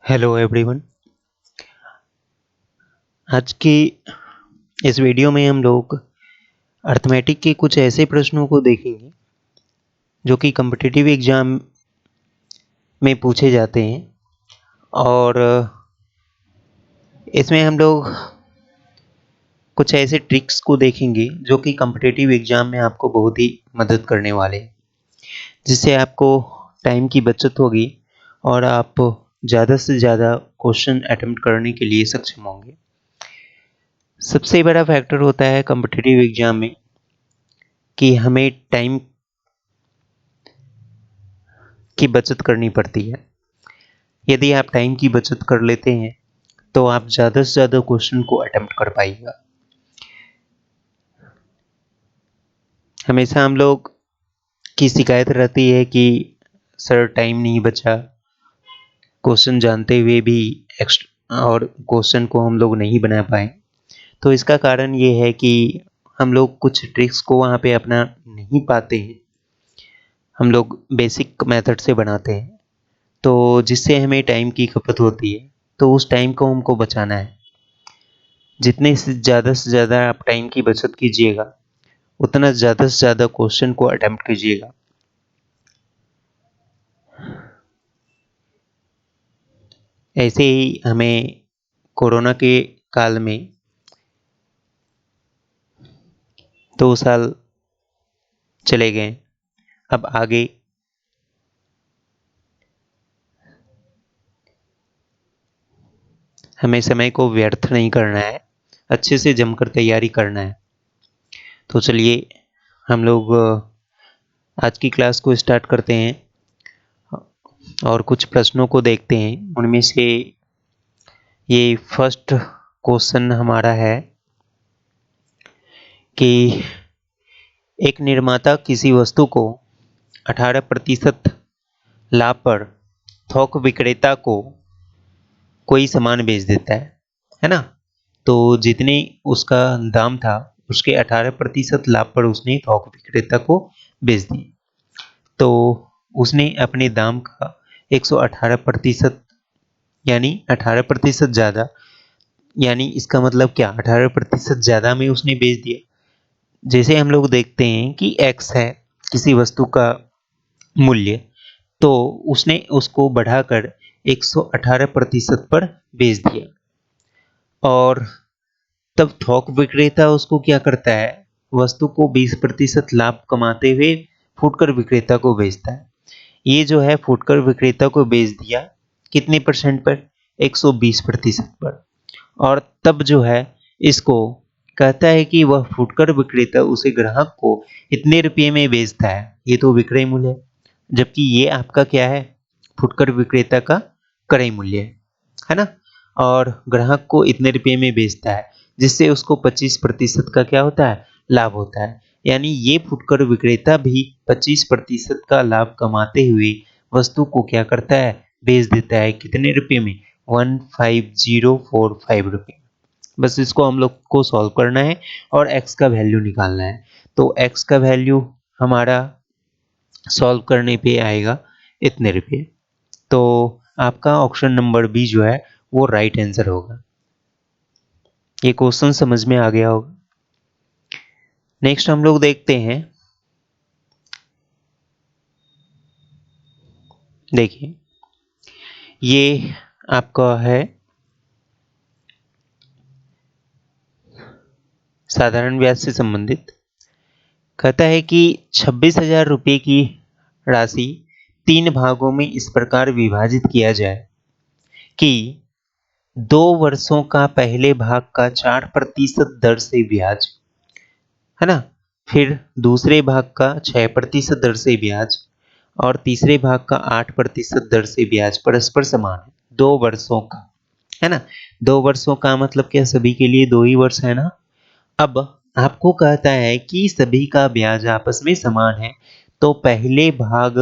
Hello everyone. आज की इस वीडियो में हम लोग अर्थमेटिक के कुछ ऐसे प्रश्नों को देखेंगे जो कि कॉम्पिटिटिव एग्जाम में पूछे जाते हैं। और इसमें हम लोग कुछ ऐसे ट्रिक्स को देखेंगे जो कि कॉम्पिटिटिव एग्जाम में आपको बहुत ही मदद करने वाले हैं, जिससे आपको टाइम की बचत होगी और आप ज़्यादा से ज़्यादा क्वेश्चन अटेम्प्ट करने के लिए सक्षम होंगे। सबसे बड़ा फैक्टर होता है कॉम्पिटिटिव एग्जाम में कि हमें टाइम की बचत करनी पड़ती है। यदि आप टाइम की बचत कर लेते हैं तो आप ज़्यादा से ज़्यादा क्वेश्चन को अटेम्प्ट कर पाइएगा। हमेशा हम लोग की शिकायत रहती है कि सर टाइम नहीं बचा, क्वेश्चन जानते हुए भी एक्स्ट्रा और क्वेश्चन को हम लोग नहीं बना पाए। तो इसका कारण ये है कि हम लोग कुछ ट्रिक्स को वहाँ पे अपना नहीं पाते हैं। हम लोग बेसिक मेथड से बनाते हैं, तो जिससे हमें टाइम की खपत होती है। तो उस टाइम को हमको बचाना है। जितने से ज़्यादा आप टाइम की बचत कीजिएगा, उतना ज़्यादा से ज़्यादा क्वेश्चन को अटेम्प्ट कीजिएगा। ऐसे ही हमें कोरोना के काल में 2 साल चले गए। अब आगे हमें समय को व्यर्थ नहीं करना है, अच्छे से जमकर तैयारी करना है। तो चलिए हम लोग आज की क्लास को स्टार्ट करते हैं और कुछ प्रश्नों को देखते हैं। उनमें से ये फर्स्ट क्वेश्चन हमारा है कि एक निर्माता किसी वस्तु को 18% लाभ पर थोक विक्रेता को कोई सामान बेच देता है ना। तो जितने उसका दाम था उसके 18% लाभ पर उसने थोक विक्रेता को बेच दिए। तो उसने अपने दाम का 118% यानी 18% ज़्यादा, यानी इसका मतलब क्या, 18% ज़्यादा में उसने बेच दिया। जैसे हम लोग देखते हैं कि एक्स है किसी वस्तु का मूल्य, तो उसने उसको बढ़ाकर 118% पर बेच दिया। और तब थोक विक्रेता उसको क्या करता है, वस्तु को 20% लाभ कमाते हुए फुटकर विक्रेता को बेचता है। ये जो है फुटकर विक्रेता को बेच दिया कितने परसेंट पर, 120% पर। और तब जो है इसको कहता है कि वह फुटकर विक्रेता उसे ग्राहक को इतने रुपये में बेचता है। ये तो विक्रय मूल्य है, जबकि ये आपका क्या है, फुटकर विक्रेता का क्रय मूल्य है ना। और ग्राहक को इतने रुपये में बेचता है, जिससे उसको 25% का क्या होता है, लाभ होता है। यानी ये फुटकर विक्रेता भी 25% का लाभ कमाते हुए वस्तु को क्या करता है, बेच देता है। कितने रुपये में, 15045 रुपये। बस इसको हम लोग को सॉल्व करना है और x का वैल्यू निकालना है। तो x का वैल्यू हमारा सॉल्व करने पे आएगा इतने रुपये। तो आपका ऑप्शन नंबर बी जो है वो राइट आंसर होगा। ये क्वेश्चन समझ में आ गया होगा। नेक्स्ट हम लोग देखते हैं, देखिए ये आपका है साधारण ब्याज से संबंधित। कहता है कि 26,000 रुपये की राशि 3 भागों में इस प्रकार विभाजित किया जाए कि 2 वर्षों का पहले भाग का 4% दर से ब्याज, है ना, फिर दूसरे भाग का 6% दर से ब्याज और तीसरे भाग का 8% दर से ब्याज परस्पर समान है। 2 वर्षों का, है ना। 2 वर्षों का मतलब क्या, सभी के लिए 2 ही वर्ष है ना। अब आपको कहता है कि सभी का ब्याज आपस में समान है, तो पहले भाग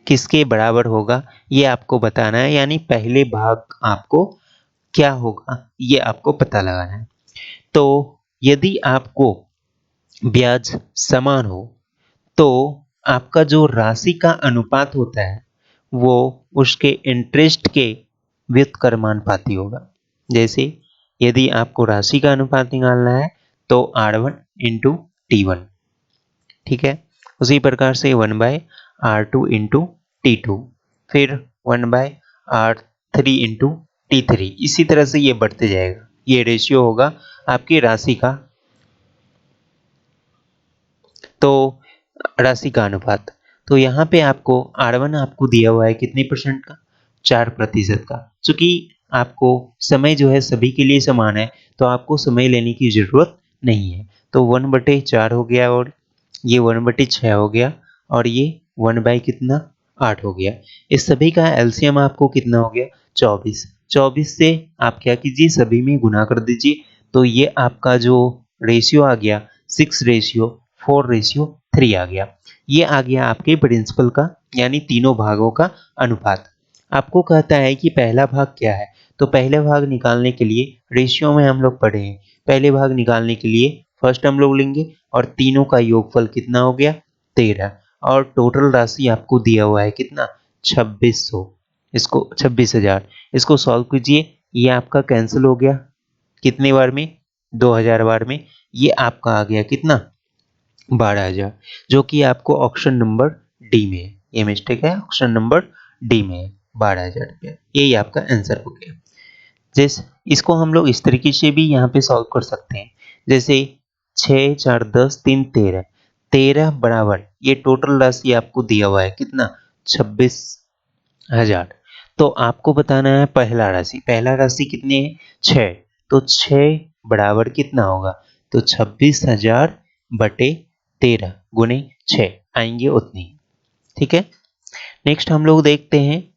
किसके बराबर होगा ये आपको बताना है। यानी पहले भाग आपको क्या होगा ये आपको पता लगाना है। तो यदि आपको ब्याज समान हो तो आपका जो राशि का अनुपात होता है वो उसके इंटरेस्ट के व्युत्क्रमानुपाती होगा। जैसे यदि आपको राशि का अनुपात निकालना है तो R1 इंटू T1, ठीक है। उसी प्रकार से 1/R2 इंटू T2, फिर 1/R3 इंटू T3, इसी तरह से ये बढ़ते जाएगा। ये रेशियो होगा आपकी राशि का, तो राशि का अनुपात। तो यहाँ पे आपको R1 आपको दिया हुआ है कितने परसेंट का, 4% का। चूंकि आपको समय जो है सभी के लिए समान है, तो आपको समय लेने की जरूरत नहीं है। तो 1/4 हो गया, और ये 1/6 हो गया, और ये 1 कितना, 8 हो गया। इस सभी का एलसीएम आपको कितना हो गया, 24। 24 से आप क्या कीजिए, सभी में गुना कर दीजिए। तो ये आपका जो रेशियो आ गया 6:4:3 आ गया। ये आ गया आपके प्रिंसिपल का, यानी तीनों भागों का अनुपात। आपको कहता है कि पहला भाग क्या है, तो पहले भाग निकालने के लिए रेशियो में हम लोग पढ़े हैं। पहले भाग निकालने के लिए फर्स्ट हम लोग लेंगे, और तीनों का योगफल कितना हो गया, 13, और टोटल राशि आपको दिया हुआ है कितना, 2600। इसको 26,000, इसको सॉल्व कीजिए। ये आपका कैंसिल हो गया कितने बार में, 2000 बार में। ये आपका आ गया कितना, 12,000, जो कि आपको ऑप्शन नंबर डी में है। ये मिस्टेक है, ऑप्शन नंबर डी में है, 12,000 रुपया। यही आपका आंसर हो गया। जैसे इसको हम लोग इस तरीके से भी यहाँ पे सॉल्व कर सकते हैं। जैसे 6 4 10 3 13, 13 बराबर ये टोटल राशि आपको दिया हुआ है कितना, 26,000। तो आपको बताना है पहला राशि, पहला राशि कितने है, 6। तो 6 बराबर कितना होगा, तो 26,000 बटे 13 गुणे 6 आएंगे उतनी, ठीक है। नेक्स्ट हम लोग देखते हैं,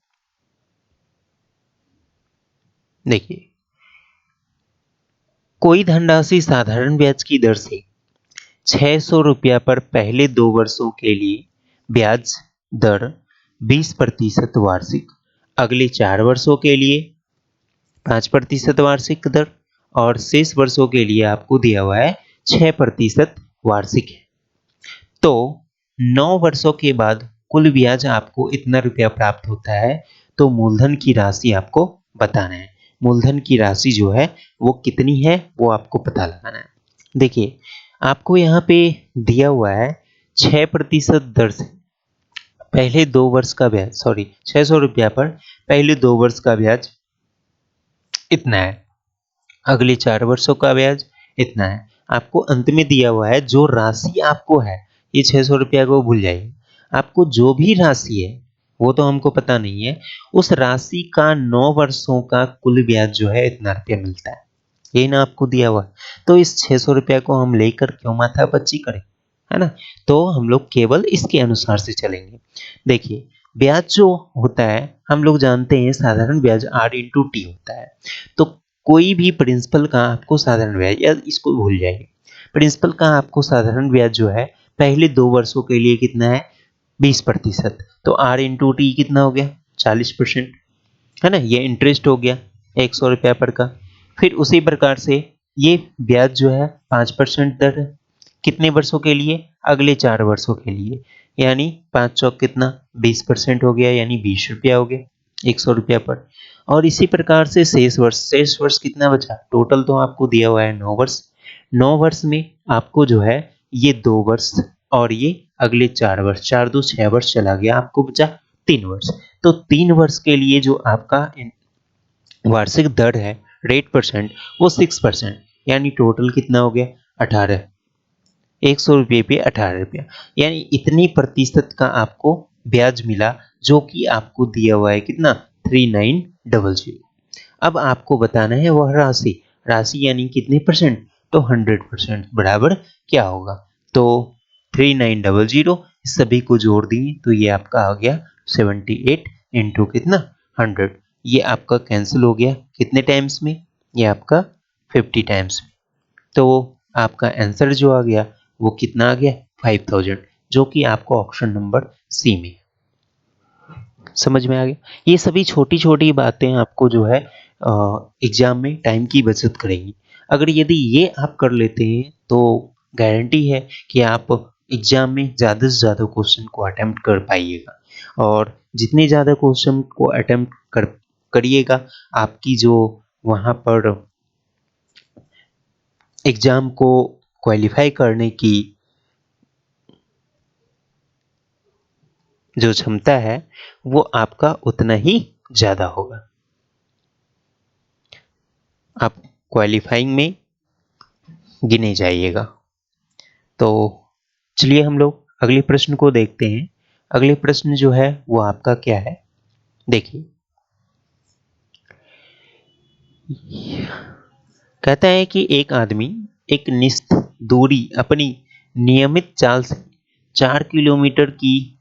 देखिए कोई धनराशि साधारण ब्याज की दर से 600 रुपया पर पहले 2 वर्षों के लिए ब्याज दर 20% वार्षिक, अगले 4 वर्षों के लिए 5% वार्षिक दर, और शेष वर्षों के लिए आपको दिया हुआ है 6% वार्षिक है। तो 9 वर्षों के बाद कुल ब्याज आपको इतना रुपया प्राप्त होता है। तो मूलधन की राशि आपको बताना है। मूलधन की राशि जो है वो कितनी है, वो आपको पता लगाना है। देखिए आपको यहाँ पे दिया हुआ है 6% दर से पहले 2 वर्ष का ब्याज, सॉरी 600 रुपया पर पहले 2 वर्ष का ब्याज इतना है, अगले 4 वर्षों का ब्याज इतना है। आपको अंत में दिया हुआ है जो राशि आपको है, ये 600 रुपया को भूल जाइए। आपको जो भी राशि है वो तो हमको पता नहीं है, उस राशि का 9 वर्षों का कुल ब्याज जो है इतना रुपया मिलता है, ये ना आपको दिया हुआ है। तो इस 600 रुपया को हम लेकर क्यों माथापच्ची करें, है ना। तो हम लोग केवल इसके अनुसार से चलेंगे। देखिए ब्याज जो होता है हम लोग जानते हैं साधारण ब्याज R/T होता है। तो कोई भी प्रिंसिपल का आपको साधारण ब्याज, या इसको भूल जाइए, प्रिंसिपल का आपको साधारण ब्याज जो है पहले 2 वर्षों के लिए कितना है, 20%। तो R/T कितना हो गया, 40%, है ना। ये इंटरेस्ट हो गया 100 रुपया पर का। फिर उसी प्रकार से ये ब्याज जो है 5% दर है, कितने वर्षों के लिए, अगले 4 वर्षों के लिए, यानी 5 चौक कितना, 20% हो गया, यानी 20 रुपया हो गया 100 रुपया पर। और इसी प्रकार से शेष वर्ष कितना बचा, टोटल तो आपको दिया हुआ है 9 वर्ष। 9 वर्ष में आपको जो है ये 2 वर्ष, और ये अगले 4 वर्ष, 4 2 6 वर्ष चला गया, आपको बचा 3 वर्ष। तो 3 वर्ष के लिए जो आपका वार्षिक दर है, रेट परसेंट, वो 6%, यानी टोटल कितना हो गया, 18। 100 रुपये पे 18 रुपया, यानी इतनी प्रतिशत का आपको ब्याज मिला, जो कि आपको दिया हुआ है कितना, 3900। अब आपको बताना है वह राशि, राशि यानी कितने परसेंट, तो 100% बराबर क्या होगा। तो 3900 सभी को जोड़ दिए तो ये आपका आ गया 78 इंटू कितना, 100। ये आपका कैंसिल हो गया कितने टाइम्स में, ये आपका 50 टाइम्स में। तो आपका आंसर जो आ गया वो कितना आ गया, 5000, जो कि आपको ऑप्शन नंबर सी में। समझ में आ गया। ये सभी छोटी छोटी बातें आपको जो है एग्जाम में टाइम की बचत करेंगी। अगर यदि ये आप कर लेते हैं तो गारंटी है कि आप एग्जाम में ज़्यादा से ज़्यादा क्वेश्चन को अटेम्प्ट कर पाइएगा, और जितने ज़्यादा क्वेश्चन को अटेम्प्ट करिएगा, आपकी जो वहाँ पर एग्जाम को क्वालिफाई करने की जो क्षमता है वो आपका उतना ही ज़्यादा होगा। आप क्वालिफाइंग में गिने जाइएगा। तो चलिए हम लोग अगले प्रश्न को देखते हैं। अगले प्रश्न जो है वो आपका क्या है, देखिए। कहता है कि एक आदमी एक निश्चित दूरी अपनी नियमित चाल से 4 किलोमीटर की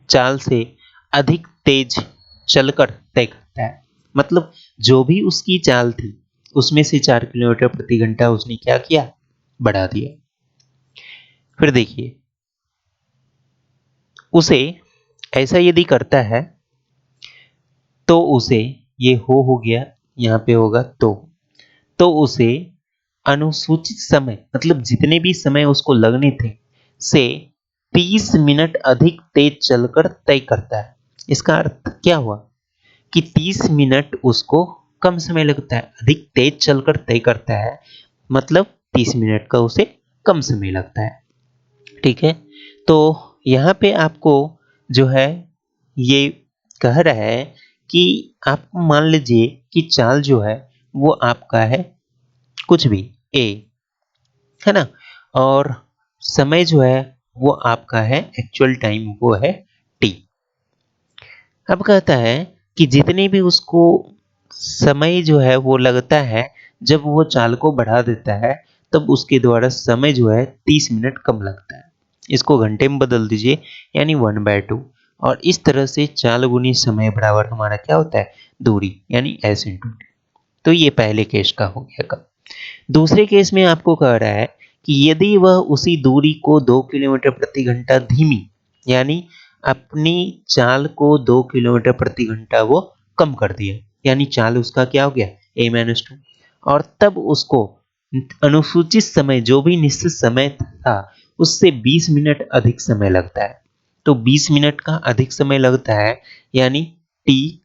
चाल से अधिक तेज चलकर तय करता है। मतलब जो भी उसकी चाल थी उसमें से 4 किलोमीटर प्रति घंटा उसने क्या किया, बढ़ा दिया। फिर देखिए, उसे ऐसा यदि करता है तो उसे, ये हो गया, यहाँ पे होगा तो उसे अनुसूचित समय, मतलब जितने भी समय उसको लगने थे, से 30 मिनट अधिक तेज चलकर तय करता है। इसका अर्थ क्या हुआ कि 30 मिनट उसको कम समय लगता है, अधिक तेज चलकर तय करता है, मतलब 30 मिनट का उसे कम समय लगता है। ठीक है, तो यहाँ पे आपको जो है ये कह रहा है कि आप मान लीजिए कि चाल जो है वो आपका है कुछ भी ए, है ना, और समय जो है वो आपका है एक्चुअल टाइम, वो है टी। अब कहता है कि जितने भी उसको समय जो है वो लगता है, जब वो चाल को बढ़ा देता है तब उसके द्वारा समय जो है 30 मिनट कम लगता है। इसको घंटे में बदल दीजिए, यानी 1/2। और इस तरह से चाल गुनी समय बराबर हमारा क्या होता है, दूरी, यानी s इंटू टी। तो ये पहले केस का हो गया। कब दूसरे केस में आपको कह रहा है कि यदि वह उसी दूरी को 2 किलोमीटर प्रति घंटा धीमी, यानी अपनी चाल को 2 किलोमीटर प्रति घंटा वो कम कर दिया, यानी चाल उसका क्या हो गया, a-2, और तब उसको अनुसूचित समय, जो भी निश्चित समय था, उससे 20 मिनट अधिक समय लगता है। तो 20 मिनट का अधिक समय लगता है, यानी टी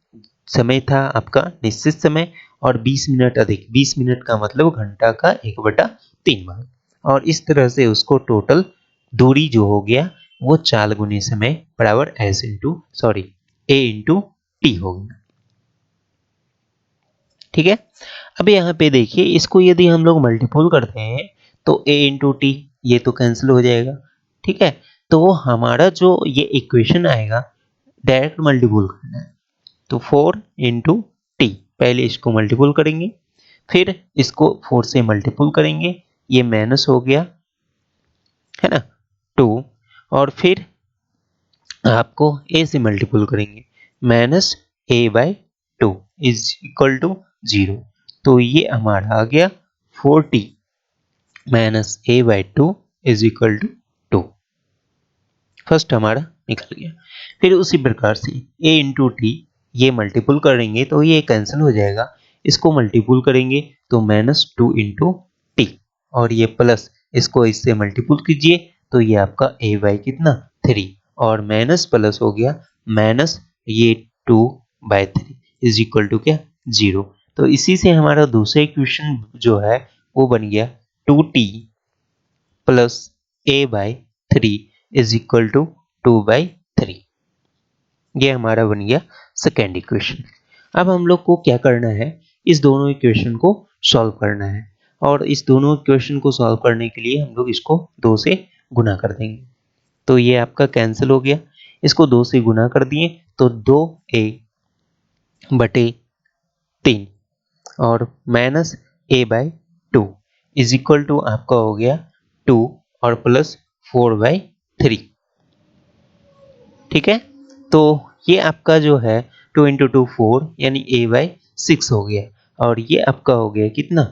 समय था आपका निश्चित समय, और 20 मिनट अधिक, 20 मिनट का मतलब घंटा का 1/3 भाग। और इस तरह से उसको टोटल दूरी जो हो गया वो चाल गुनी समय बराबर ए इंटू टी हो गया। ठीक है, अब यहाँ पे देखिए, इसको यदि हम लोग मल्टीपल करते हैं तो ए इंटू टी ये तो कैंसिल हो जाएगा। ठीक है, तो हमारा जो ये इक्वेशन आएगा, डायरेक्ट मल्टीपल करना है, तो 4 इंटू टी, पहले इसको मल्टीपल करेंगे, फिर इसको 4 से मल्टीपल करेंगे, ये माइनस हो गया, है ना, 2, और फिर आपको ए से मल्टीपल करेंगे, -a/2 इज इक्वल टू 0। तो ये हमारा आ गया 4t -a/2 is equal to 2। First हमारा निकल गया। फिर उसी प्रकार से a इंटू टी, ये मल्टीपल करेंगे तो ये कैंसिल हो जाएगा, इसको मल्टीपल करेंगे तो -2 इंटू टी, और ये प्लस, इसको इससे मल्टीपल कीजिए तो ये आपका a/, कितना, 3, और माइनस प्लस हो गया, माइनस ये 2/3 इज इक्वल टू क्या, 0। तो इसी से हमारा दूसरा इक्वेशन जो है वो बन गया 2t plus a/3 is equal to 2/3। ये हमारा बन गया सेकेंड इक्वेशन। अब हम लोग को क्या करना है, इस दोनों इक्वेशन को सॉल्व करना है, और इस दोनों इक्वेशन को सॉल्व करने के लिए हम लोग इसको 2 से गुना कर देंगे। तो ये आपका कैंसिल हो गया, इसको 2 से गुना कर दिए तो 2a/3 और minus a/2 is equal to आपका हो गया 2 और प्लस 4/3। ठीक है, तो ये आपका जो है 2 इंटू 2 4, यानी a/6 हो गया, और ये आपका हो गया कितना,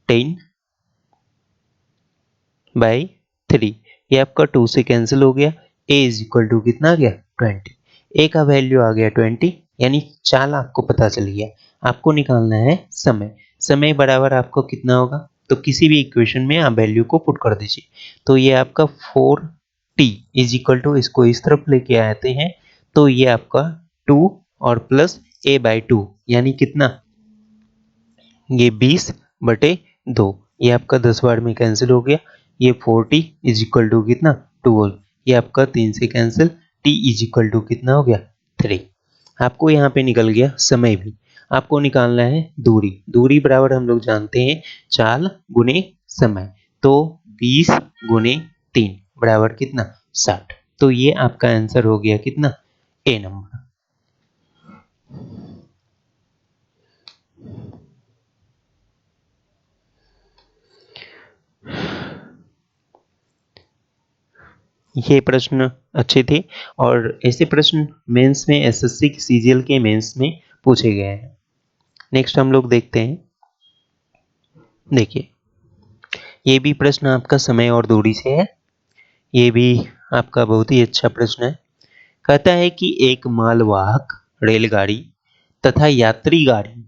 10/3। ये आपका 2 से कैंसिल हो गया, a इज इक्वल टू कितना आ गया, 20। a का वैल्यू आ गया 20, यानी चाल आपको पता चल गया। आपको निकालना है समय, समय बराबर आपको कितना होगा, तो किसी भी इक्वेशन में आप वैल्यू को पुट कर दीजिए। तो ये आपका 4t इज इक्वल टू, इसको इस तरफ लेके आते हैं तो ये आपका 2 और प्लस a/2 यानी कितना, ये 20/2, ये आपका 10 बार में कैंसिल हो गया। ये 4t इज इक्वल टू कितना 12, ये आपका 3 से cancel, t is equal to कितना हो गया 3। आपको यहाँ पे निकल गया समय भी। आपको निकालना है दूरी, दूरी बराबर हम लोग जानते हैं चाल गुने समय, तो 20 गुने 3 बराबर कितना 60। तो ये आपका आंसर हो गया कितना ए नंबर। ये प्रश्न अच्छे थे और ऐसे प्रश्न मेंस में, एसएससी सीजीएल के मेंस में पूछे गए हैं। नेक्स्ट हम लोग देखते हैं। देखिए ये भी प्रश्न आपका समय और दूरी से है, ये भी आपका बहुत ही अच्छा प्रश्न है। कहता है कि एक मालवाहक रेलगाड़ी तथा यात्री गाड़ी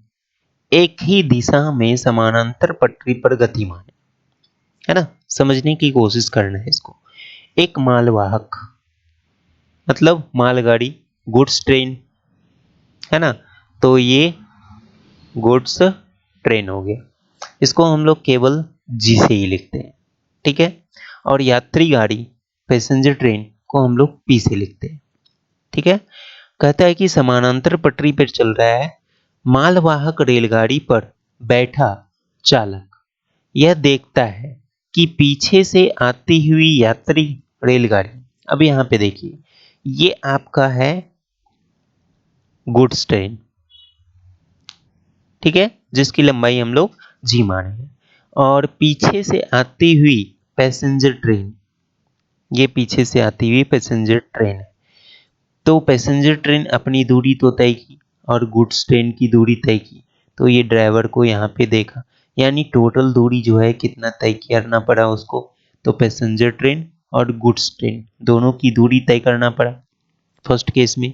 एक ही दिशा में समानांतर पटरी पर गतिमान है ना। समझने की कोशिश करना है इसको। एक मालवाहक मतलब मालगाड़ी, गुड्स ट्रेन है ना, तो ये गुड्स ट्रेन हो गया, इसको हम लोग केवल जी से ही लिखते हैं, ठीक है। और यात्री गाड़ी पैसेंजर ट्रेन को हम लोग पी से लिखते हैं, ठीक है। कहता है कि समानांतर पटरी पर चल रहा है मालवाहक रेलगाड़ी पर बैठा चालक यह देखता है कि पीछे से आती हुई यात्री रेलगाड़ी, अब यहाँ पे देखिए ये आपका है गुड्स ट्रेन, ठीक है, जिसकी लंबाई हम लोग जी मान है, और पीछे से आती हुई पैसेंजर ट्रेन, ये पीछे से आती हुई पैसेंजर ट्रेन है। तो पैसेंजर ट्रेन अपनी दूरी तो तय की और गुड्स ट्रेन की दूरी तय की, तो ये ड्राइवर को यहाँ पे देखा, यानी टोटल दूरी जो है कितना तय करना पड़ा उसको, तो पैसेंजर ट्रेन और गुड्स ट्रेन दोनों की दूरी तय करना पड़ा फर्स्ट केस में।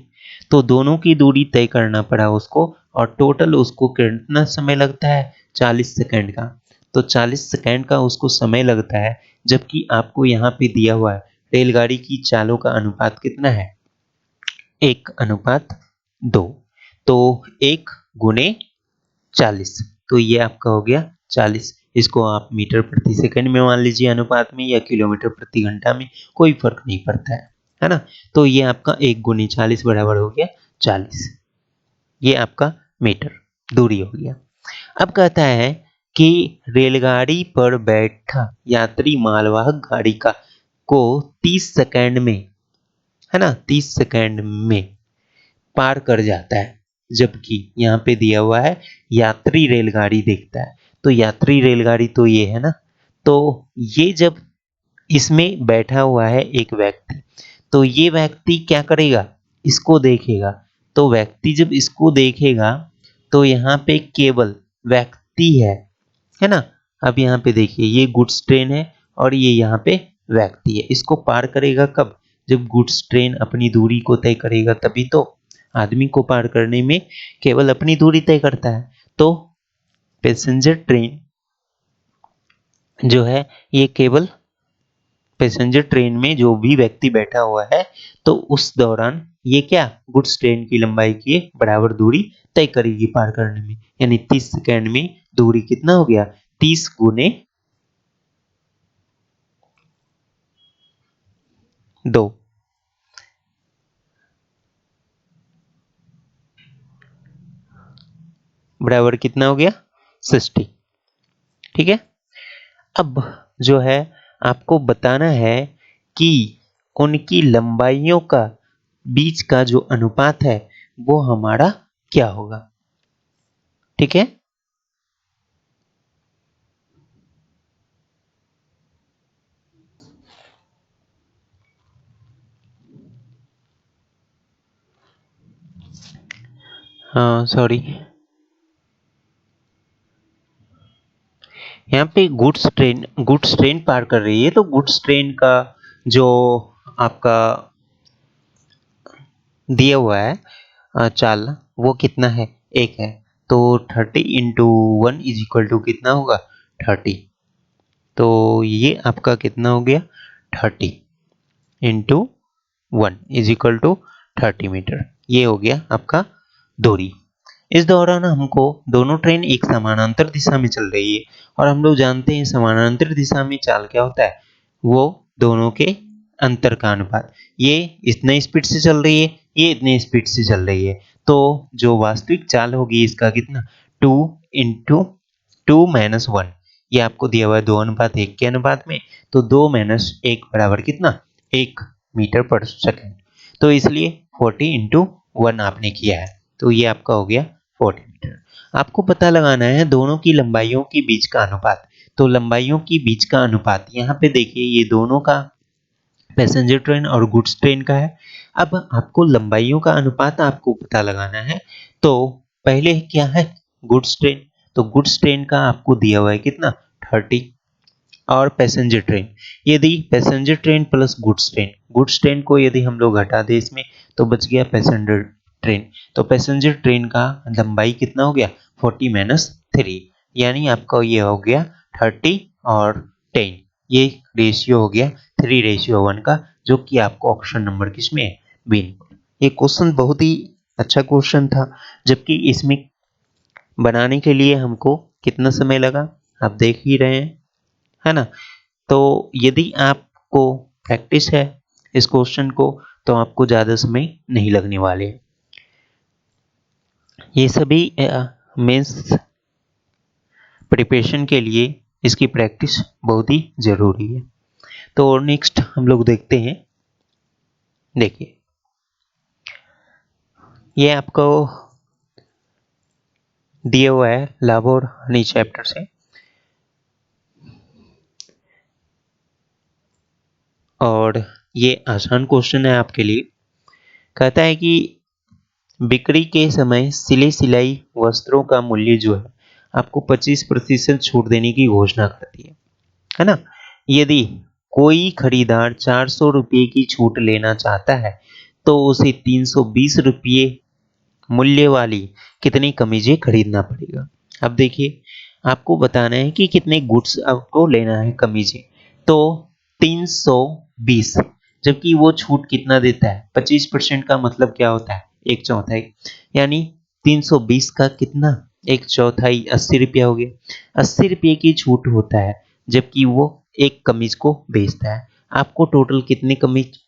तो दोनों की दूरी तय करना पड़ा उसको, और टोटल उसको कितना समय लगता है 40 सेकंड का। तो 40 सेकंड का उसको समय लगता है, जबकि आपको यहाँ पे दिया हुआ है रेलगाड़ी की चालों का अनुपात कितना है 1:2, तो 1 × 40, तो ये आपका हो गया 40। इसको आप मीटर प्रति सेकंड में मान लीजिए अनुपात में, या किलोमीटर प्रति घंटा में, कोई फर्क नहीं पड़ता है ना। तो ये आपका 1 × 40 बराबर हो गया 40, ये आपका मीटर दूरी हो गया। अब कहता है कि रेलगाड़ी पर बैठा यात्री मालवाहक गाड़ी का को 30 सेकंड में, है ना, 30 सेकंड में पार कर जाता है, जबकि यहाँ पे दिया हुआ है यात्री रेलगाड़ी देखता है। तो यात्री रेलगाड़ी तो ये है ना, तो ये जब इसमें बैठा हुआ है एक व्यक्ति, तो ये व्यक्ति क्या करेगा, इसको देखेगा। तो व्यक्ति जब इसको देखेगा तो यहाँ पे केवल व्यक्ति है ना। अब यहाँ पे देखिए ये गुड्स ट्रेन है और ये यहाँ पे व्यक्ति है, इसको पार करेगा कब, जब गुड्स ट्रेन अपनी दूरी को तय करेगा, तभी तो आदमी को पार करने में केवल अपनी दूरी तय करता है। तो पैसेंजर ट्रेन जो है ये केवल पैसेंजर ट्रेन में जो भी व्यक्ति बैठा हुआ है, तो उस दौरान ये क्या गुड्स ट्रेन की लंबाई के बराबर दूरी तय करेगी पार करने में, यानी 30 सेकंड में दूरी कितना हो गया 30 × 2, बराबर कितना हो गया 60, ठीक है। अब जो है आपको बताना है कि उनकी लंबाइयों का बीच का जो अनुपात है वो हमारा क्या होगा, ठीक है। हाँ सॉरी, यहाँ पे गुड्स ट्रेन पार कर रही है, तो गुड्स ट्रेन का जो आपका दिया हुआ है चाल वो कितना है 1 है, तो 30 × 1 इज इक्वल टू कितना होगा 30, तो ये आपका कितना हो गया 30 into 1 is equal to 30 metre. ये हो गया आपका दूरी। इस दौरान हमको दोनों ट्रेन एक समानांतर दिशा में चल रही है और हम लोग जानते हैं समानांतर दिशा में चाल क्या होता है, वो दोनों के अंतर का अनुपात। ये इतने स्पीड से चल रही है, ये इतने स्पीड से चल रही है, तो जो वास्तविक चाल होगी इसका कितना 2 इंटू 2-1। ये आपको दिया हुआ है 2:1 के अनुपात में, तो 2-1 बराबर कितना 1 मीटर पर सेकेंड। तो इसलिए 40 इंटू 1 आपने किया है, तो ये आपका हो गया 40 मीटर। आपको पता लगाना है दोनों की लंबाइयों के बीच का अनुपात। तो लंबाइयों के बीच का अनुपात यहाँ पे देखिए, ये दोनों का पैसेंजर ट्रेन और गुड्स ट्रेन का है। अब आपको लंबाइयों का अनुपात आपको पता लगाना है। तो पहले क्या है गुड्स ट्रेन, तो गुड्स ट्रेन का आपको दिया हुआ है कितना 30, और पैसेंजर ट्रेन, यदि passenger train plus goods train को यदि हम लोग हटा दें इसमें, तो बच गया पैसेंजर ट्रेन। तो पैसेंजर ट्रेन का लंबाई कितना हो गया 40-3, यानी आपका ये हो गया 30 और 10, ये रेशियो हो गया 3:1 का, जो कि आपको ऑप्शन नंबर किसमें है बी। ये क्वेश्चन बहुत ही अच्छा क्वेश्चन था, जबकि इसमें बनाने के लिए हमको कितना समय लगा आप देख ही रहे हैं, है ना। तो यदि आपको प्रैक्टिस है इस क्वेश्चन को, तो आपको ज़्यादा समय नहीं लगने वाले। ये सभी मेंस प्रिपरेशन के लिए इसकी प्रैक्टिस बहुत ही ज़रूरी है। तो नेक्स्ट हम लोग देखते हैं। देखिए ये आपको दिया हुआ है लाभ और हानि चैप्टर से, और ये आसान क्वेश्चन है आपके लिए। कहता है कि बिक्री के समय सिलाई वस्त्रों का मूल्य जो है आपको 25% छूट देने की घोषणा करती है ना। यदि कोई खरीदार 400 रुपये की छूट लेना चाहता है, तो उसे 320 रुपये मूल्य वाली कितनी कमीजें खरीदना पड़ेगा। अब देखिए आपको बताना है कि कितने गुड्स आपको लेना है कमीजें, तो 320, जबकि वो छूट कितना देता है 25%, का मतलब क्या होता है 1/4, यानी 320 का कितना 1/4 80 रुपया हो गया। 80 रुपये की छूट होता है, जबकि वो एक कमीज को बेचता है। आपको टोटल कितने कमीज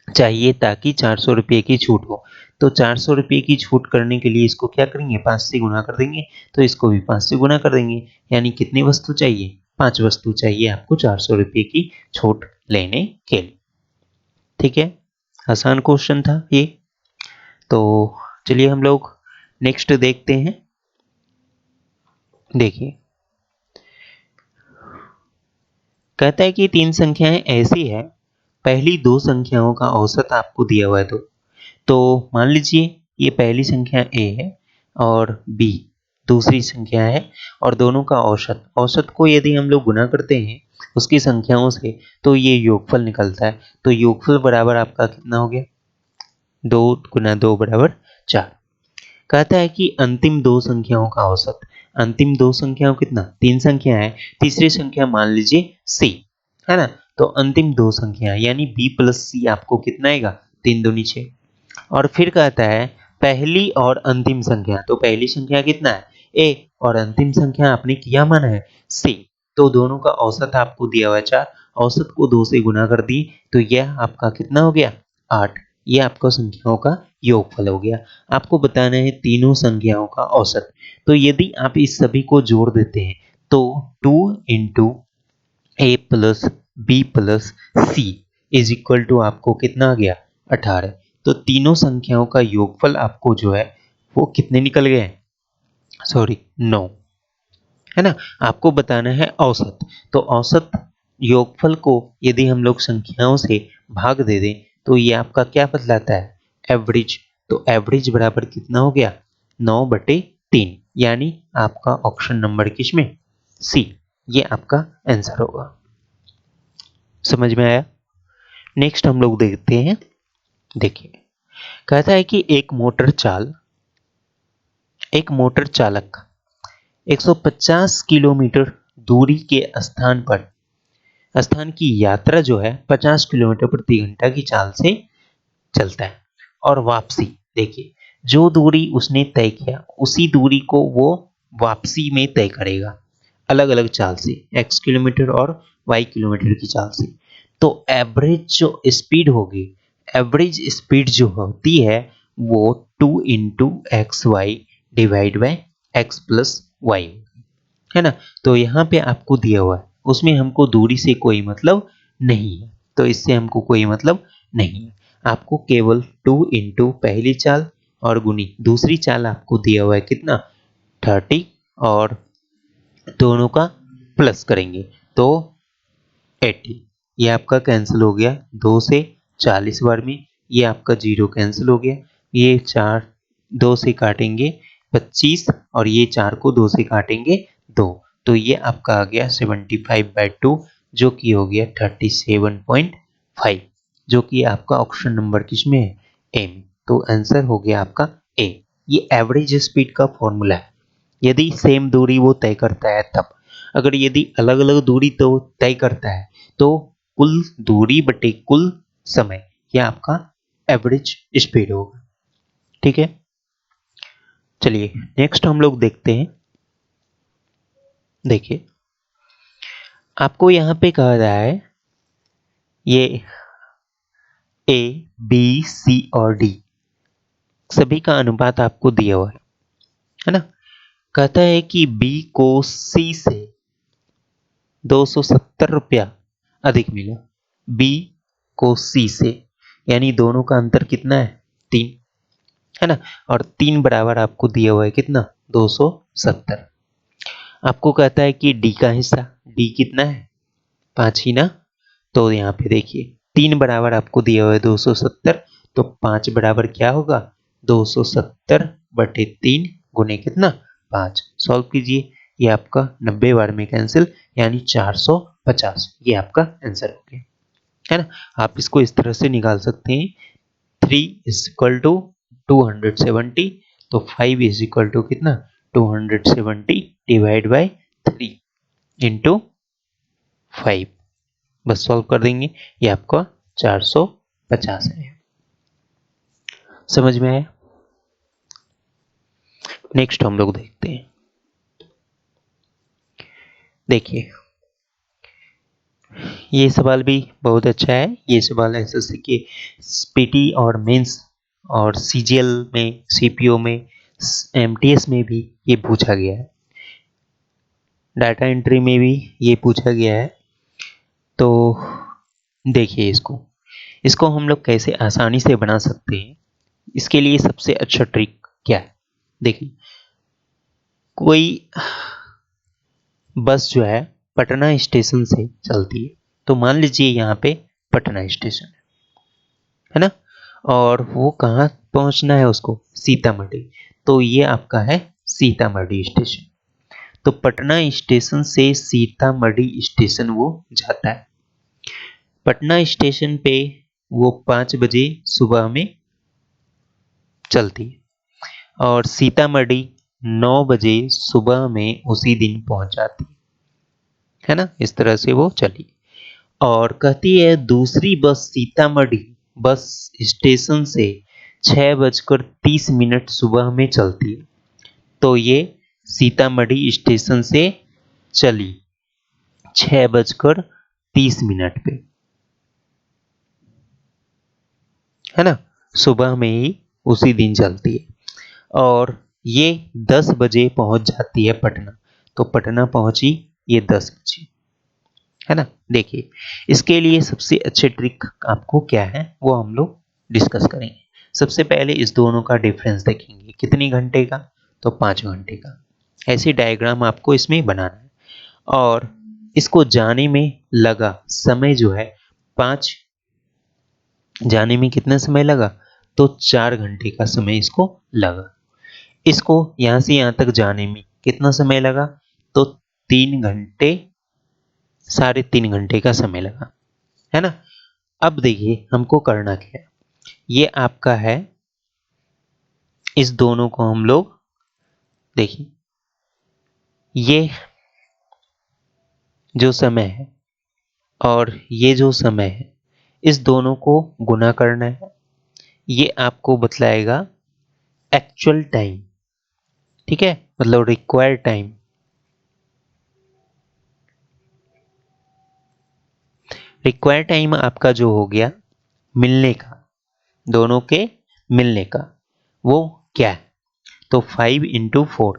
चाहिए ताकि 400 रुपये की छूट हो, तो 400 रुपये की छूट करने के लिए इसको क्या करेंगे 5 से गुना कर देंगे, तो इसको भी 5 से गुना कर देंगे, यानी कितनी वस्तु चाहिए 5 वस्तु चाहिए आपको 400 रुपये की छूट लेने के लिए। ठीक है, आसान क्वेश्चन था ये। तो चलिए हम लोग नेक्स्ट देखते हैं। देखिए कहता है कि 3 संख्याएं ऐसी है, पहली 2 संख्याओं का औसत आपको दिया हुआ है। तो मान लीजिए ये पहली संख्या ए है और बी दूसरी संख्या है, और दोनों का औसत, औसत को यदि हम लोग गुना करते हैं उसकी संख्याओं से, तो ये योगफल निकलता है। तो योगफल बराबर आपका कितना हो गया 2 गुना 2 बराबर 4। कहता है कि अंतिम 2 संख्याओं का औसत, अंतिम 2 संख्याओं कितना 3 संख्या है, तीसरी संख्या मान लीजिए सी, है ना। तो अंतिम 2 संख्या यानी बी प्लस सी आपको कितना आएगा 3 दूनी 6। और फिर कहता है पहली और अंतिम संख्या, तो पहली संख्या कितना है ए, और अंतिम संख्या आपने किया माना है सी, तो दोनों का औसत आपको दिया हुआ है 4, औसत को 2 से गुना कर दी, तो यह आपका कितना हो गया 8। यह आपका संख्याओं का योगफल हो गया। आपको बताना है तीनों संख्याओं का औसत। तो यदि आप इस सभी को जोड़ देते हैं, तो 2 into A plus B plus C is equal to आपको कितना आ गया 18। तो तीनों संख्याओं का योगफल आपको जो है वो कितने निकल गए, सॉरी 9, है ना। आपको बताना है औसत। तो औसत योगफल को यदि हम लोग संख्याओं से भाग दे दें, तो ये आपका क्या बतलाता है एवरेज। तो एवरेज बराबर कितना हो गया 9/3, यानी आपका ऑप्शन नंबर किसमें सी, ये आपका आंसर होगा। समझ में आया। नेक्स्ट हम लोग देखते हैं। देखिए कहता है कि एक मोटर चालक 150 किलोमीटर दूरी के स्थान पर स्थान की यात्रा जो है 50 किलोमीटर प्रति घंटा की चाल से चलता है। और वापसी, देखिए जो दूरी उसने तय किया उसी दूरी को वो वापसी में तय करेगा, अलग अलग चाल से, x किलोमीटर और y किलोमीटर की चाल से। तो एवरेज जो स्पीड होगी, एवरेज स्पीड जो होती है वो 2 into X Y divide by X plus Y, है ना। तो यहाँ पे आपको दिया हुआ है, उसमें हमको दूरी से कोई मतलब नहीं है, तो इससे हमको कोई मतलब नहीं है। आपको केवल 2 इंटू पहली चाल और गुनी दूसरी चाल आपको दिया हुआ है कितना, 30, और दोनों का प्लस करेंगे तो 80। ये आपका कैंसिल हो गया 2 से 40 बार में, ये आपका 0 कैंसिल हो गया, ये 4 2 से काटेंगे 25, और ये 4 को 2 से काटेंगे 2, तो ये आपका आ गया 75/2, जो कि हो गया 37.5, जो कि आपका ऑप्शन नंबर किसमें है, ए में। तो आंसर हो गया आपका ए। ये एवरेज स्पीड का फॉर्मूला है, यदि सेम दूरी वो तय करता है तब। अगर यदि अलग अलग दूरी तो तय करता है तो कुल दूरी बटे कुल समय, यह आपका एवरेज स्पीड होगा। ठीक है, चलिए नेक्स्ट हम लोग देखते हैं। देखिए आपको यहां पे कहा रहा है ये ए बी सी और डी सभी का अनुपात आपको दिया हुआ है ना। कहता है कि बी को सी से 270 रुपया अधिक मिला, बी को सी से, यानी दोनों का अंतर कितना है, 3, है ना। और 3 बराबर आपको दिया हुआ है कितना, 270। आपको कहता है कि डी का हिस्सा, डी कितना है, 5 ही ना। तो यहाँ पे देखिए 3 बराबर आपको दिया हुआ है 270, तो 5 बराबर क्या होगा, 270/3 गुने कितना, 5। सॉल्व कीजिए, ये आपका 90 बार में कैंसिल, यानी 450, ये आपका आंसर हो गया, है ना। आप इसको इस तरह से निकाल सकते हैं, 3 इज इक्वल टू 270, तो 5 इज इक्वल टू कितना, 270 डिवाइड बाई 3 इंटू 5, बस सॉल्व कर देंगे, ये आपका 450 है। समझ में आया। नेक्स्ट हम लोग देखते हैं। देखिए ये सवाल भी बहुत अच्छा है, ये सवाल एसएससी के पीटी और मेंस और सीजीएल में, सीपीओ में, एमटीएस में भी ये पूछा गया है, डाटा एंट्री में भी ये पूछा गया है। तो देखिए इसको इसको हम लोग कैसे आसानी से बना सकते हैं, इसके लिए सबसे अच्छा ट्रिक क्या है। देखिए कोई बस जो है पटना स्टेशन से चलती है, तो मान लीजिए यहाँ पे पटना स्टेशन है ना, और वो कहाँ पहुँचना है उसको, सीतामढ़ी, तो ये आपका है सीतामढ़ी स्टेशन। तो पटना स्टेशन से सीतामढ़ी स्टेशन वो जाता है। पटना स्टेशन पे वो 5 बजे सुबह में चलती है और सीतामढ़ी 9 बजे सुबह में उसी दिन पहुंच जाती है ना। इस तरह से वो चली और कहती है दूसरी बस सीतामढ़ी बस स्टेशन से 6:30 सुबह में चलती है, तो ये सीतामढ़ी स्टेशन से चली 6:30 पे, है ना, सुबह में ही उसी दिन चलती है, और ये 10 बजे पहुंच जाती है पटना, तो पटना पहुंची ये 10 बजे, है ना। देखिए इसके लिए सबसे अच्छे ट्रिक आपको क्या है वो हम लोग डिस्कस करेंगे। सबसे पहले इस दोनों का डिफरेंस देखेंगे, कितने घंटे का, तो 5 घंटे का। ऐसी डायग्राम आपको इसमें बनाना है, और इसको जाने में लगा समय जो है 5, जाने में कितना समय लगा, तो 4 घंटे का समय इसको लगा। इसको यहां से यहां तक जाने में कितना समय लगा, तो 3 घंटे, 3.5 घंटे का समय लगा, है ना। अब देखिए हमको करना क्या है, ये आपका है, इस दोनों को हम लोग देखिए, ये जो समय है और ये जो समय है इस दोनों को गुना करना है। ये आपको बतलाएगा एक्चुअल टाइम, ठीक है, मतलब रिक्वायर्ड टाइम। रिक्वायर्ड टाइम आपका जो हो गया मिलने का, दोनों के मिलने का, वो क्या है? तो 5 × 4,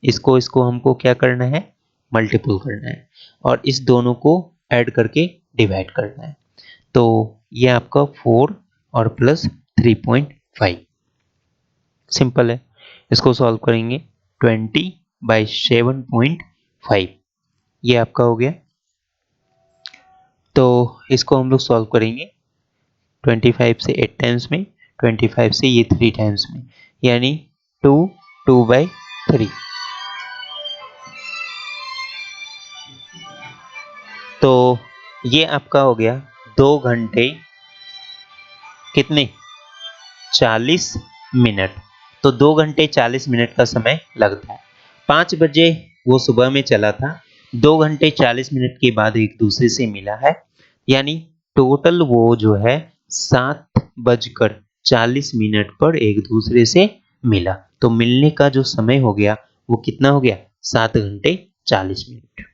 इसको इसको हमको क्या करना है? मल्टीपल करना है और इस दोनों को ऐड करके डिवाइड करना है। तो ये आपका 4 और प्लस 3.5, सिंपल है। इसको सॉल्व करेंगे 20/7.5, ये आपका हो गया। तो इसको हम लोग सॉल्व करेंगे 25 से 8 टाइम्स में, 25 से ये 3 टाइम्स में, यानी 2/3। तो ये आपका हो गया 2 घंटे कितने? 40 मिनट। तो 2 घंटे 40 मिनट का समय लगता है। 5 बजे वो सुबह में चला था, 2 घंटे 40 मिनट के बाद एक दूसरे से मिला है, यानी टोटल वो जो है 7:40 पर एक दूसरे से मिला। तो मिलने का जो समय हो गया वो कितना हो गया? 7 घंटे 40 मिनट।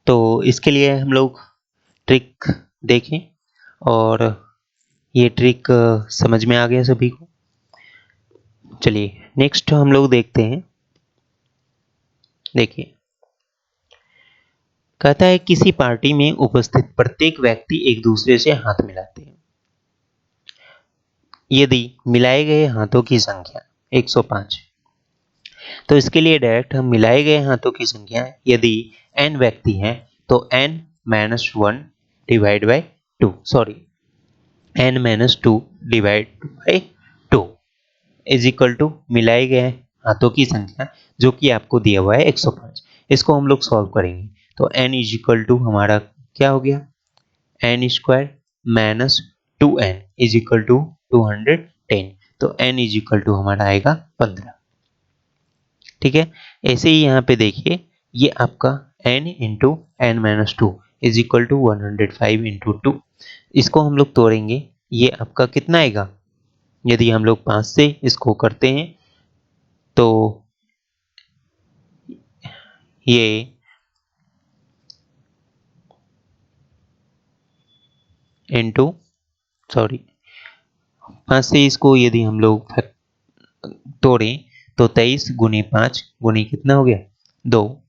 तो इसके लिए हम लोग ट्रिक देखें, और ये ट्रिक समझ में आ गया सभी को। चलिए नेक्स्ट हम लोग देखते हैं। देखिए, कहता है किसी पार्टी में उपस्थित प्रत्येक व्यक्ति एक दूसरे से हाथ मिलाते हैं यदि मिलाए गए हाथों की संख्या 105। तो इसके लिए डायरेक्ट हम मिलाए गए हाथों की संख्या, यदि n व्यक्ति हैं तो n-1 divide by 2, sorry n-2 divide by 2 is equal to मिलाए गए हाथों की संख्या जो कि आपको दिया हुआ है 105। इसको हम लोग सॉल्व करेंगे तो n इज इक्वल टू हमारा क्या हो गया? n² - 2n is equal to 210। तो n इज इक्वल टू हमारा आएगा 15। ठीक है, ऐसे ही यहाँ पे देखिए, ये आपका n into n-2 is equal to 105 into 2। इसको हम लोग तोड़ेंगे, ये आपका कितना आएगा? यदि हम लोग 5 से इसको करते हैं तो ये इंटू, सॉरी 5 से इसको यदि हम लोग तोड़ें तो 23 गुने 5 गुने कितना हो गया? 2।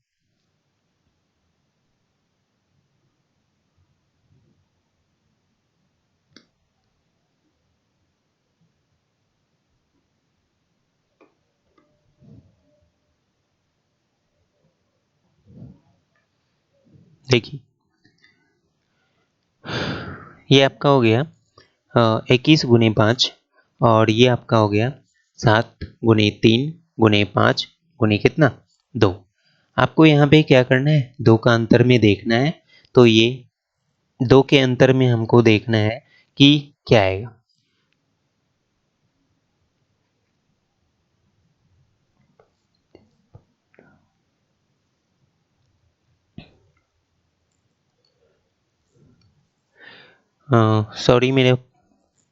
देखिए ये आपका हो गया 21 गुने 5, और ये आपका हो गया 7 गुने 3 गुने 5 गुने कितना? 2। आपको यहाँ पे क्या करना है? 2 का अंतर में देखना है। तो ये 2 के अंतर में हमको देखना है कि क्या आएगा। सॉरी, मेरे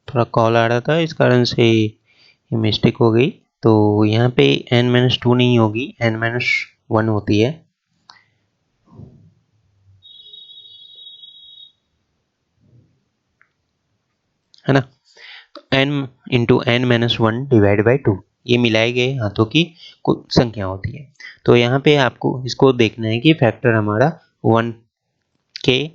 थोड़ा कॉल आ रहा था, इस कारण से ये मिस्टेक हो गई। तो यहाँ पे n-2 नहीं होगी, n-1 होती है ना? n into n-1 divide by 2, ये मिलाए गए हाथों की कुल संख्या होती है। तो यहाँ पे आपको इसको देखना है कि फैक्टर हमारा 1 के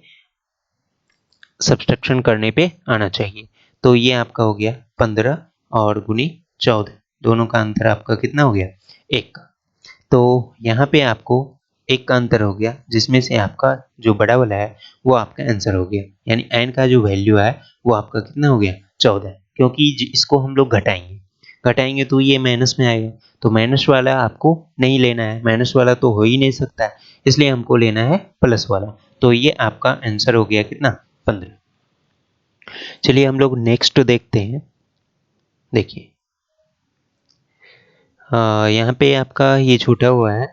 सब्सट्रैक्शन करने पे आना चाहिए। तो ये आपका हो गया 15 और गुनी 14, दोनों का अंतर आपका कितना हो गया? 1 का। तो यहाँ पे आपको 1 का अंतर हो गया, जिसमें से आपका जो बड़ा वाला है वो आपका आंसर हो गया, यानी n का जो वैल्यू है वो आपका कितना हो गया? 14। क्योंकि इसको हम लोग घटाएंगे, घटाएंगे तो ये माइनस में आएगा, तो माइनस वाला आपको नहीं लेना है, माइनस वाला तो हो ही नहीं सकता है, इसलिए हमको लेना है प्लस वाला। तो ये आपका आंसर हो गया कितना? 15। चलिए हम लोग नेक्स्ट देखते हैं। देखिए यहाँ पे आपका ये छूटा हुआ है।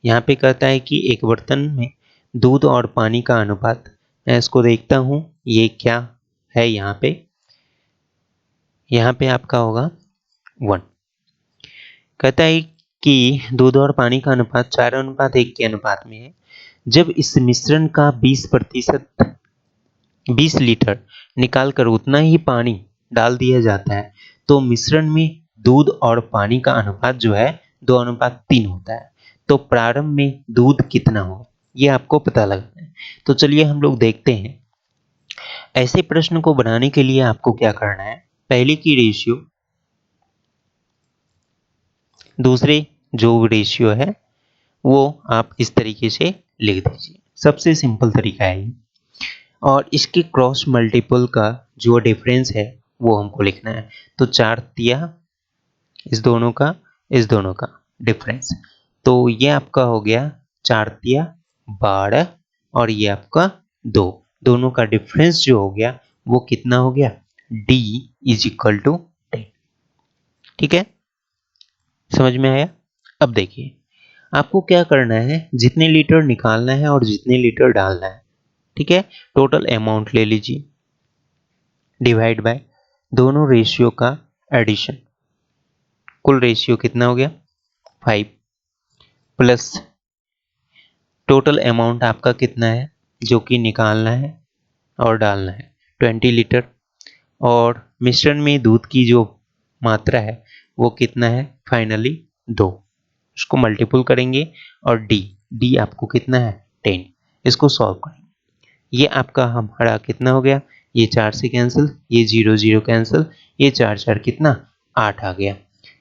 यहाँ पे कहता है कि एक बर्तन में दूध और पानी का अनुपात, मैं इसको देखता हूं ये क्या है। यहाँ पे आपका होगा 1। कहता है कि दूध और पानी का अनुपात 4:1 के अनुपात में है। जब इस मिश्रण का 20 लीटर निकालकर उतना ही पानी डाल दिया जाता है तो मिश्रण में दूध और पानी का अनुपात जो है 2:3 होता है। तो प्रारंभ में दूध कितना हो, ये आपको पता लगना है। तो चलिए हम लोग देखते हैं। ऐसे प्रश्न को बनाने के लिए आपको क्या करना है, पहले की रेशियो दूसरे जो रेशियो है वो आप इस तरीके से लिख दीजिए। सबसे सिंपल तरीका है ये। और इसके क्रॉस मल्टीपल का जो डिफरेंस है वो हमको लिखना है। तो 4 तिया इस दोनों का डिफरेंस, तो ये आपका हो गया 4 तिया 12 और ये आपका 2, दोनों का डिफरेंस जो हो गया वो कितना हो गया, D इज इक्वल टू 10। ठीक है, समझ में आया। अब देखिए आपको क्या करना है, जितने लीटर निकालना है और जितने लीटर डालना है, ठीक है, टोटल अमाउंट ले लीजिए, डिवाइड बाय दोनों रेशियो का एडिशन। कुल रेशियो कितना हो गया 5 प्लस टोटल अमाउंट आपका कितना है जो कि निकालना है और डालना है 20 लीटर। और मिश्रण में दूध की जो मात्रा है वो कितना है फाइनली 2, उसको मल्टीपल करेंगे। और डी आपको कितना है 10, इसको सॉल्व करेंगे। ये आपका हमारा कितना हो गया, ये 4 से कैंसिल, ये 0 0 कैंसिल, ये 4 4 कितना 8 आ गया।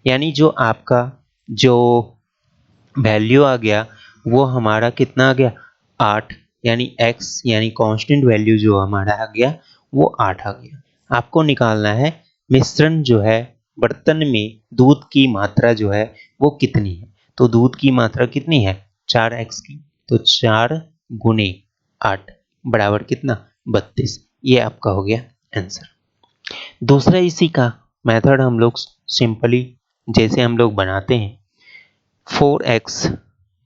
यानी जो आपका जो वैल्यू आ गया वो हमारा कितना आ गया 8, यानी x यानी कांस्टेंट वैल्यू जो हमारा आ गया वो 8 आ गया। आपको निकालना है मिश्रण जो है बर्तन में दूध की मात्रा जो है वो कितनी है। तो दूध की मात्रा कितनी है 4x की, तो 4 गुने 8 बराबर कितना 32। ये आपका हो गया आंसर। दूसरा इसी का मेथड हम लोग सिंपली जैसे हम लोग बनाते हैं 4x,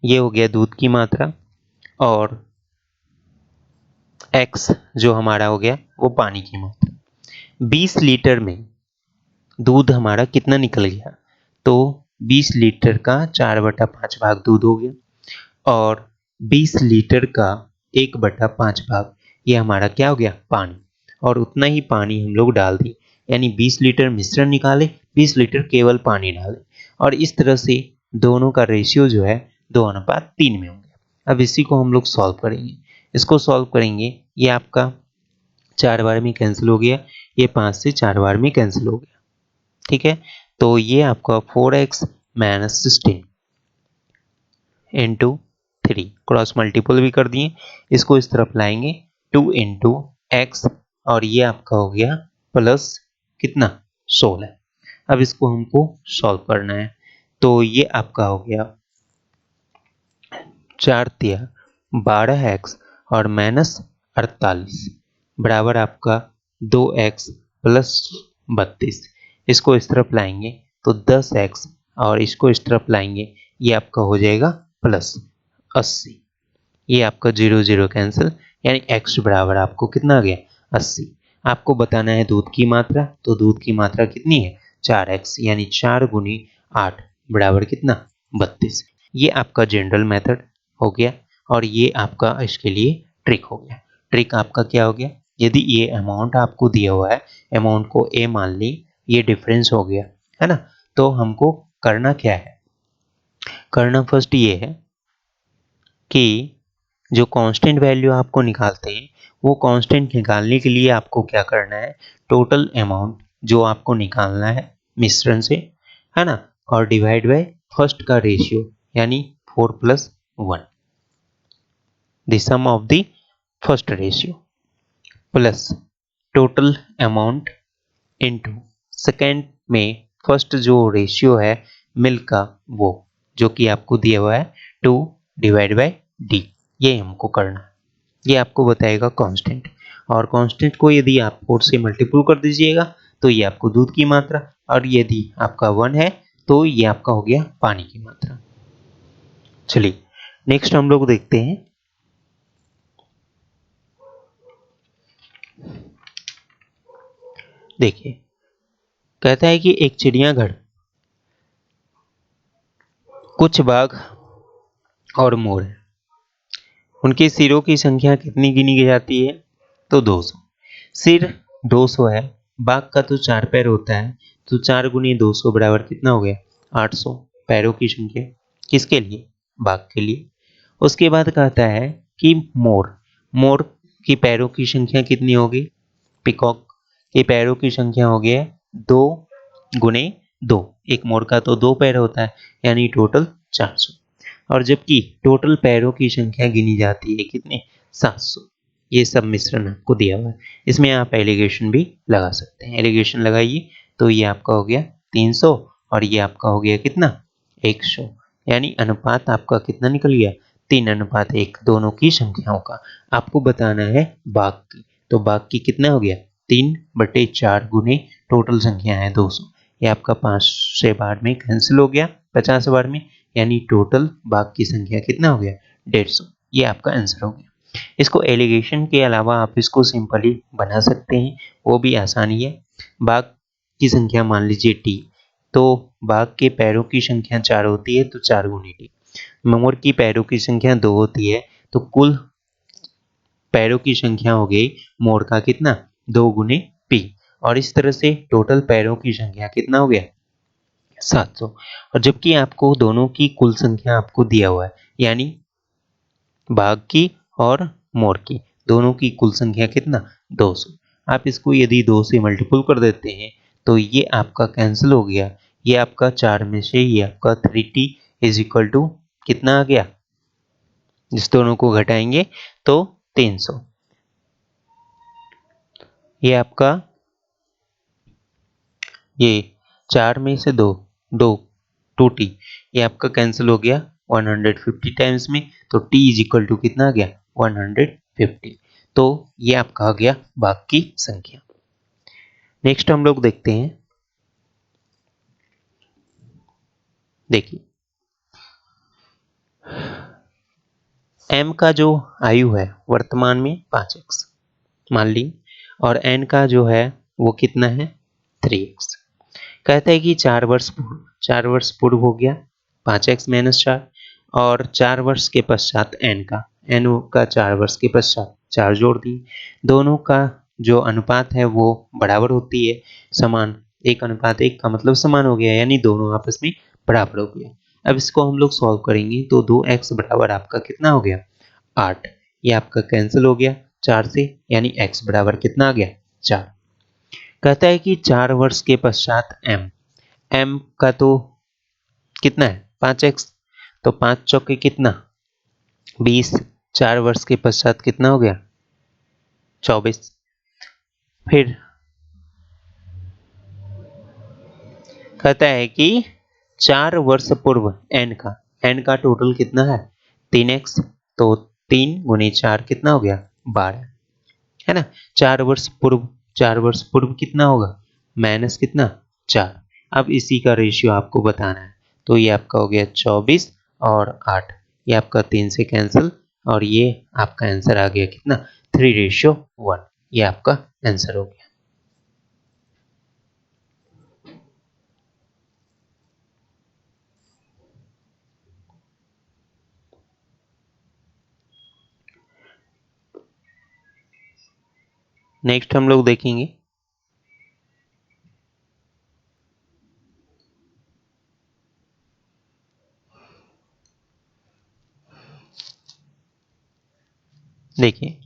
ये हो गया दूध की मात्रा, और x जो हमारा हो गया वो पानी की मात्रा। 20 लीटर में दूध हमारा कितना निकल गया, तो 20 लीटर का 4/5 भाग दूध हो गया और 20 लीटर का 1/5 भाग ये हमारा क्या हो गया पानी। और उतना ही पानी हम लोग डाल दें, यानी 20 लीटर मिश्रण निकाले, 20 लीटर केवल पानी डालें। और इस तरह से दोनों का रेशियो जो है 2:3 में हो गया। अब इसी को हम लोग सॉल्व करेंगे। इसको सॉल्व करेंगे, ये आपका 4 बार में कैंसिल हो गया, ये 5 से 4 बार में कैंसिल हो गया। ठीक है, तो ये आपका 4x minus 16 into 3, cross multiple भी कर दिए, इसको इस तरफ लाएंगे 2 इंटू एक्स, और ये आपका हो गया प्लस कितना 16। अब इसको हमको सॉल्व करना है, तो ये आपका हो गया 4 तिया 12x और माइनस 48 बराबर आपका 2x प्लस 32। इसको इस तरफ लाएंगे तो 10x और इसको इस तरफ लाएंगे, ये आपका हो जाएगा प्लस 80। ये आपका 0 0 कैंसिल, यानी x बराबर आपको कितना आ गया 80। आपको बताना है दूध की मात्रा, तो दूध की मात्रा कितनी है 4x, यानी 4 गुनी 8 बराबर कितना 32। ये आपका जनरल मेथड हो गया और ये आपका इसके लिए ट्रिक हो गया। ट्रिक आपका क्या हो गया, यदि ये अमाउंट आपको दिया हुआ है, अमाउंट को a मान ली, ये डिफरेंस हो गया है ना। तो हमको करना क्या है, करना फर्स्ट ये है कि जो कांस्टेंट वैल्यू आपको निकालते हैं वो कांस्टेंट निकालने के लिए आपको क्या करना है, टोटल अमाउंट जो आपको निकालना है मिश्रण से, है ना, और डिवाइड बाय फर्स्ट का रेशियो यानी 4 + 1, the sum of the first ratio, plus total amount into second में फर्स्ट जो रेशियो है मिल्क का वो जो कि आपको दिया हुआ है 2 डिवाइड बाय डी, ये हमको करना है। ये आपको बताएगा कांस्टेंट, और कांस्टेंट को यदि आप 4 से मल्टीपल कर दीजिएगा तो ये आपको दूध की मात्रा, और यदि आपका 1 है तो ये आपका हो गया पानी की मात्रा। चलिए नेक्स्ट हम लोग देखते हैं देखिए, कहता है कि एक चिड़ियाघर, कुछ बाघ और मोर है। उनके सिरों की संख्या कितनी गिनी जाती है? तो 200। सिर 200 है, बाघ का तो 4 पैर होता है, तो 4 गुनी 200 बराबर कितना हो गया? 800 पैरों की संख्या। किसके लिए? बाघ के लिए। उसके बाद कहता है कि मोर, मोर की पैरों की संख्या कितनी होगी? पिकॉक के पैरों की संख्या हो गया 2 गुने 2। एक मोर का तो 2 पैर होता है, यानी टोटल 400। और जबकि टोटल पैरों की संख्या गिनी जाती है कितने? 700। ये सब मिश्रण आपको दिया हुआ है, इसमें आप एलिगेशन भी लगा सकते हैं। एलिगेशन लगाइए तो ये आपका हो गया 300 और ये आपका हो गया कितना? 100। यानी अनुपात आपका कितना निकल गया? 3:1 दोनों की संख्याओं का। आपको बताना है बाघ की, तो बाघ की कितना हो गया? 3/4 गुने टोटल संख्या है 200। ये आपका 5 से बार में कैंसिल हो गया, 50 बार में, यानी टोटल बाघ की संख्या कितना हो गया? 150। ये आपका आंसर हो गया। इसको एलिगेशन के अलावा आप इसको सिंपली बना सकते हैं, वो भी आसानी है। बाघ की संख्या मान लीजिए टी, तो बाघ के पैरों की संख्या 4 होती है, तो 4 गुनी टी। मोर की पैरों की संख्या 2 होती है, तो कुल पैरों की संख्या हो गई मोर का कितना? 2 गुने पी। और इस तरह से टोटल पैरों की संख्या कितना हो गया? 700। और जबकि आपको दोनों की कुल संख्या आपको दिया हुआ है, यानी बाघ की और मोर की दोनों की कुल संख्या कितना? 200। आप इसको यदि 2 से मल्टीपल कर देते हैं तो ये आपका कैंसिल हो गया। ये आपका 4 में से ये आपका 3t इज इक्वल टू कितना आ गया? इस दोनों को घटाएंगे तो 300। ये आपका, ये 4 में से 2, 2 2t, ये आपका कैंसिल हो गया 150 टाइम्स में, तो t इज इक्वल टू कितना आ गया? 150। तो ये आपका आ गया बाघ की संख्या। नेक्स्ट हम लोग देखते हैं। देखिए, m का जो आयु है वर्तमान में 5x मान ली, और n का जो है वो कितना है? 3x। कहता है कि 4 वर्ष पूर्व हो गया 5x-4, और 4 वर्ष के पश्चात n का 4 वर्ष के पश्चात 4 जोड़ दिए। दोनों का जो अनुपात है वो बराबर होती है, समान। 1:1 का मतलब समान हो गया, यानी दोनों आपस में बराबर हो गया। अब इसको हम लोग सॉल्व करेंगे तो 2x बराबर आपका कितना हो गया? 8। ये आपका कैंसिल हो गया 4 से, यानी x बराबर कितना आ गया? 4। कहता है कि 4 वर्ष के पश्चात m का तो कितना है? 5x, तो 5 चौके कितना? 20। 4 वर्ष के पश्चात कितना हो गया? 24। फिर कहता है कि 4 वर्ष पूर्व n का टोटल कितना है? 3x, तो 3 गुने 4 कितना हो गया? 12, है ना। 4 वर्ष पूर्व कितना होगा? माइनस कितना? 4। अब इसी का रेशियो आपको बताना है, तो ये आपका हो गया 24 और 8। ये आपका 3 से कैंसिल, और ये आपका आंसर आ गया कितना? 3:1। ये आपका आंसर हो गया। नेक्स्ट हम लोग देखेंगे। देखिए,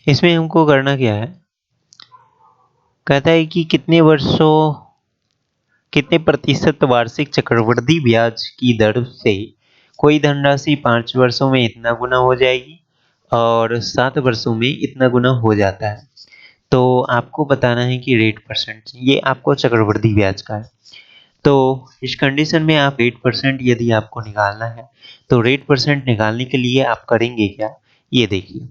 इसमें हमको करना क्या है? कहता है कि कितने प्रतिशत वार्षिक चक्रवृद्धि ब्याज की दर से कोई धनराशि 5 वर्षों में इतना गुना हो जाएगी और 7 वर्षों में इतना गुना हो जाता है। तो आपको बताना है कि रेट परसेंट, ये आपको चक्रवृद्धि ब्याज का है। तो इस कंडीशन में आप रेट परसेंट यदि आपको निकालना है, तो रेट परसेंट निकालने के लिए आप करेंगे क्या? ये देखिए,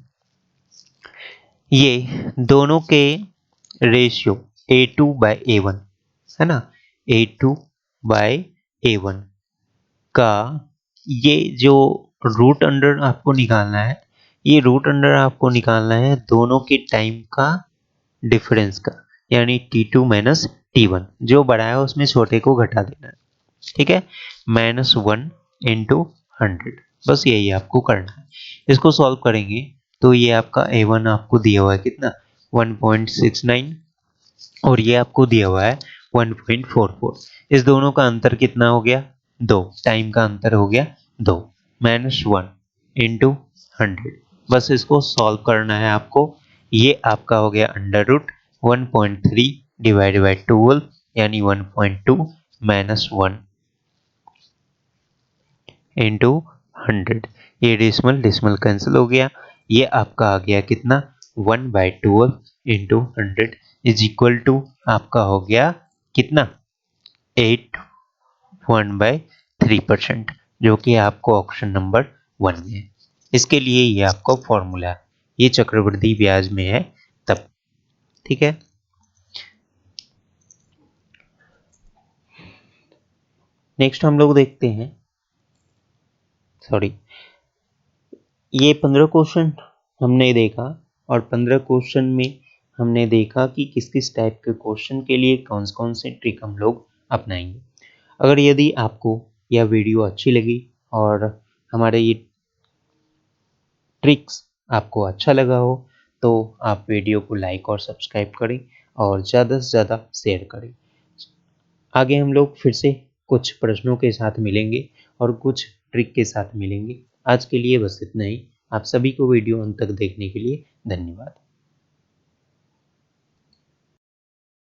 ये दोनों के रेशियो A2/A1 है ना, A2/A1 का ये जो रूट अंडर आपको निकालना है, ये रूट अंडर आपको निकालना है दोनों के टाइम का डिफरेंस का, यानी T2 माइनस T1, जो बड़ा है उसमें छोटे को घटा देना है, ठीक है। -1 इंटू 100, बस यही आपको करना है। इसको सॉल्व करेंगे तो ये आपका A1 आपको दिया हुआ है कितना 1.69, और ये आपको दिया हुआ है 1.44। इस दोनों का अंतर कितना हो गया 2, टाइम का अंतर हो गया 2, -1 इंटू 100, बस इसको सॉल्व करना है आपको। ये आपका हो गया अंडर रूट 1.3 डिवाइड बाई 12, यानी 1.2 -1 इंटू 100। ये डेसिमल डेसिमल कैंसिल हो गया। ये आपका आ गया कितना 1/12 इंटू 100 इज इक्वल टू आपका हो गया कितना 8.1/3%, जो कि आपको ऑप्शन नंबर 1 में है। इसके लिए ये आपका फॉर्मूला है, ये चक्रवृद्धि ब्याज में है तब, ठीक है। नेक्स्ट हम लोग देखते हैं, सॉरी, ये 15 क्वेश्चन हमने देखा, और 15 क्वेश्चन में हमने देखा कि किस किस टाइप के क्वेश्चन के लिए कौन कौन से ट्रिक हम लोग अपनाएंगे। अगर यदि आपको यह वीडियो अच्छी लगी और हमारे ये ट्रिक्स आपको अच्छा लगा हो, तो आप वीडियो को लाइक और सब्सक्राइब करें और ज़्यादा से ज़्यादा शेयर करें। आगे हम लोग फिर से कुछ प्रश्नों के साथ मिलेंगे और कुछ ट्रिक के साथ मिलेंगे। आज के लिए बस इतना ही। आप सभी को वीडियो अंत तक देखने के लिए धन्यवाद।